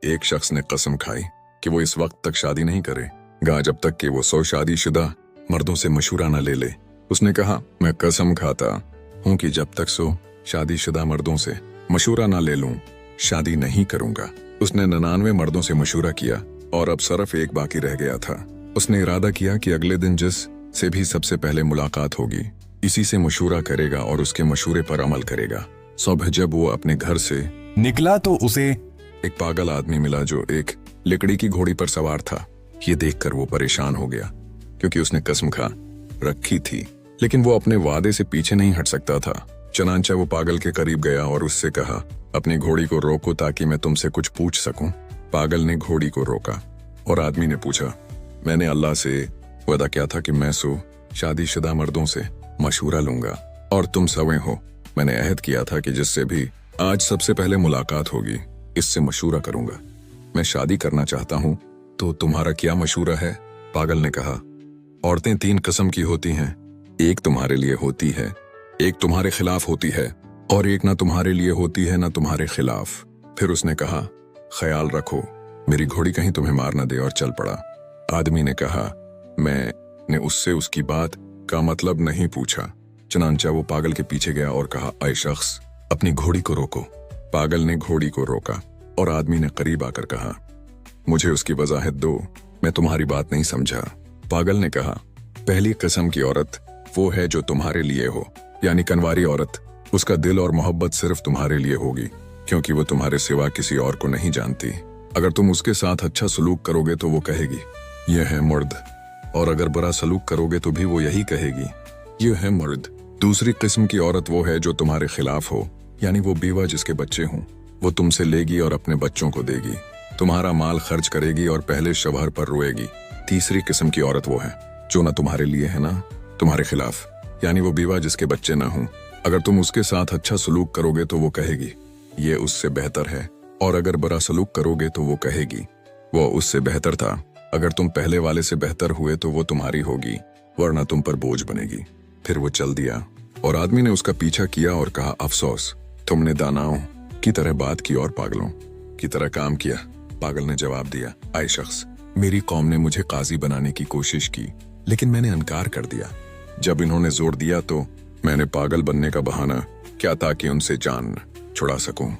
एक शख्स ने कसम खाई कि वो इस वक्त तक शादी नहीं करेगा जब तक कि वो 100 शादीशुदा मर्दों से मशूरा न ले ले। उसने कहा, मैं कसम खाता हूं कि जब तक 100 शादीशुदा मर्दों से मशूरा न ले लूं, शादी नहीं करूंगा। उसने 99 मर्दों से मशूरा किया और अब सिर्फ एक बाकी रह गया था। उसने इरादा किया कि अगले दिन जिस से भी सबसे पहले मुलाकात होगी, इसी से मशूरा करेगा और उसके मशूरे पर अमल करेगा। सुबह जब वो अपने घर से निकला तो उसे एक पागल आदमी मिला जो एक लकड़ी की घोड़ी पर सवार था। ये देखकर वो परेशान हो गया क्योंकि उसने कसम खा रखी थी, लेकिन वो अपने वादे से पीछे नहीं हट सकता था। चनांचा वो पागल के करीब गया और उससे कहा, अपनी घोड़ी को रोको ताकि मैं तुमसे कुछ पूछ सकूं। पागल ने घोड़ी को रोका और आदमी ने पूछा, मैंने अल्लाह से वादा किया था कि मैं 100 शादीशुदा मर्दों से मशूरा लूंगा और तुम सवे हो। मैंने अहद किया था कि जिससे भी आज सबसे पहले मुलाकात होगी, इससे मशूरा करूंगा। मैं शादी करना चाहता हूं, तो तुम्हारा क्या मशूरा है? पागल ने कहा, औरतें 3 किस्म की होती हैं, एक तुम्हारे लिए होती है, एक तुम्हारे खिलाफ होती है और एक ना तुम्हारे लिए होती है ना तुम्हारे खिलाफ। फिर उसने कहा, ख्याल रखो मेरी घोड़ी कहीं तुम्हें मार न दे, और चल पड़ा। आदमी ने कहा, मैंने उससे उसकी बात का मतलब नहीं पूछा। चनांचा वो पागल के पीछे गया और कहा, ऐ शख्स, अपनी घोड़ी को रोको। पागल ने घोड़ी को रोका और आदमी ने करीब आकर कहा, मुझे उसकी वजाहत दो, मैं तुम्हारी बात नहीं समझा। पागल ने कहा, पहली किस्म की औरत वो है जो तुम्हारे लिए हो, यानी कनवारी औरत। उसका दिल और मोहब्बत सिर्फ तुम्हारे लिए होगी क्योंकि वो तुम्हारे सिवा किसी और को नहीं जानती। अगर तुम उसके साथ अच्छा सलूक करोगे तो वो कहेगी, यह है मर्द, और अगर बुरा सलूक करोगे तो भी वो यही कहेगी, यह है मर्द। दूसरी किस्म की औरत वो है जो तुम्हारे खिलाफ हो, यानी वो बीवा जिसके बच्चे हों। वो तुमसे लेगी और अपने बच्चों को देगी, तुम्हारा माल खर्च करेगी और पहले शवहर पर रोएगी। तीसरी किस्म की औरत वो है जो ना तुम्हारे लिए है ना तुम्हारे खिलाफ, यानी वो बीवा जिसके बच्चे ना हों। अगर तुम उसके साथ अच्छा सलूक करोगे तो वो कहेगी, ये उससे बेहतर है, और अगर बुरा सलूक करोगे तो वो कहेगी, वो उससे बेहतर था। अगर तुम पहले वाले से बेहतर हुए तो वो तुम्हारी होगी, वरना तुम पर बोझ बनेगी। फिर वो चल दिया और आदमी ने उसका पीछा किया और कहा, अफसोस, तुमने दानाओं की तरह बात की और पागलों की तरह काम किया। पागल ने जवाब दिया, आए शख्स, मेरी कौम ने मुझे काजी बनाने की कोशिश की, लेकिन मैंने इनकार कर दिया। जब इन्होंने जोर दिया तो मैंने पागल बनने का बहाना क्या ताकि उनसे जान छुड़ा सकूं।